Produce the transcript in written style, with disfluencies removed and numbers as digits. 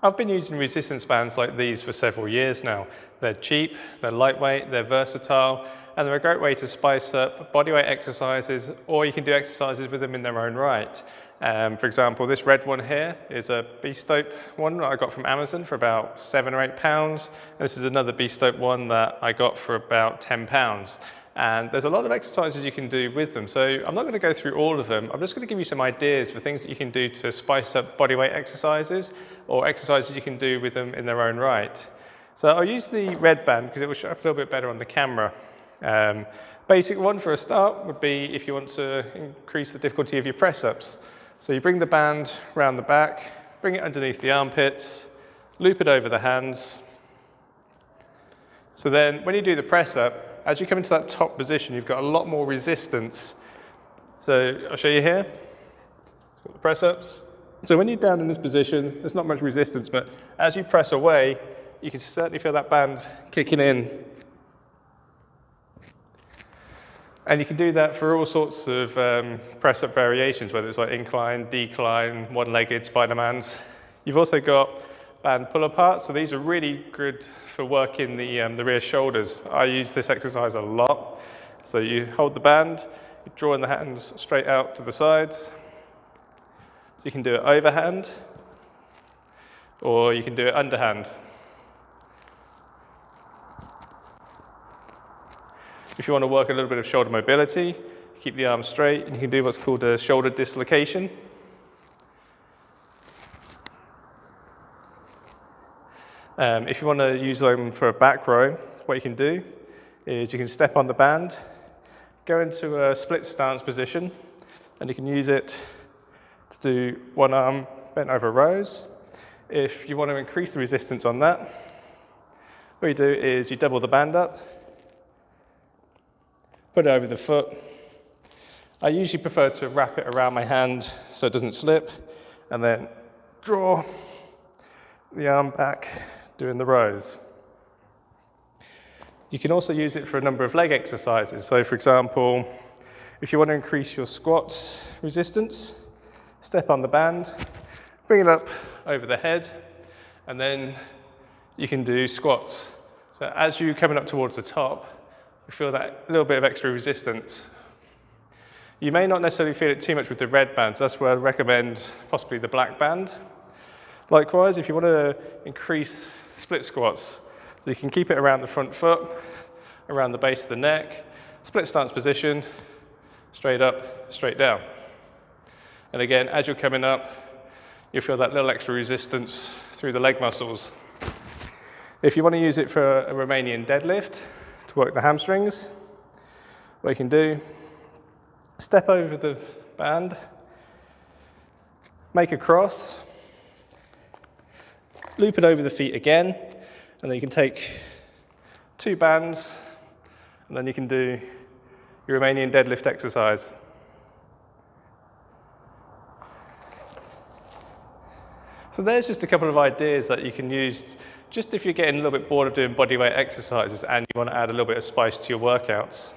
I've been using resistance bands like these for several years now. They're cheap, they're lightweight, they're versatile, and they're a great way to spice up bodyweight exercises, or you can do exercises with them in their own right. For example, this red one here is a Beastope one that I got from Amazon for about £7 or £8. And this is another Beastope one that I got for about £10. And there's a lot of exercises you can do with them. So I'm not going to go through all of them. I'm just going to give you some ideas for things that you can do to spice up bodyweight exercises or exercises you can do with them in their own right. So I'll use the red band because it will show up a little bit better on the camera. Basic one for a start would be if you want to increase the difficulty of your press-ups. So you bring the band around the back, bring it underneath the armpits, loop it over the hands. So then when you do the press-up, as you come into that top position, you've got a lot more resistance. So I'll show you here. Got the press-ups. So when you're down in this position, there's not much resistance, but as you press away, you can certainly feel that band kicking in. And you can do that for all sorts of press-up variations, whether it's like incline, decline, one-legged, Spider-Mans. You've also got band pull-apart, so these are really good for working the rear shoulders. I use this exercise a lot. So you hold the band, you draw in the hands straight out to the sides. So you can do it overhand, or you can do it underhand. If you want to work a little bit of shoulder mobility, keep the arms straight, and you can do what's called a shoulder dislocation. If you want to use them for a back row, what you can do is you can step on the band, go into a split stance position, and you can use it to do one arm bent over rows. If you want to increase the resistance on that, what you do is you double the band up, put it over the foot. I usually prefer to wrap it around my hand so it doesn't slip, and then draw the arm back, doing the rows. You can also use it for a number of leg exercises. So for example, if you want to increase your squats resistance, step on the band, bring it up over the head, and then you can do squats. So as you're coming up towards the top, you feel that little bit of extra resistance. You may not necessarily feel it too much with the red bands. That's where I recommend possibly the black band. Likewise, if you want to increase split squats, so you can keep it around the front foot, around the base of the neck, split stance position, straight up, straight down. And again, as you're coming up, you'll feel that little extra resistance through the leg muscles. If you want to use it for a Romanian deadlift, to work the hamstrings, what you can do, step over the band, make a cross, loop it over the feet again, and then you can take two bands, and then you can do your Romanian deadlift exercise. So there's just a couple of ideas that you can use just if you're getting a little bit bored of doing bodyweight exercises and you want to add a little bit of spice to your workouts.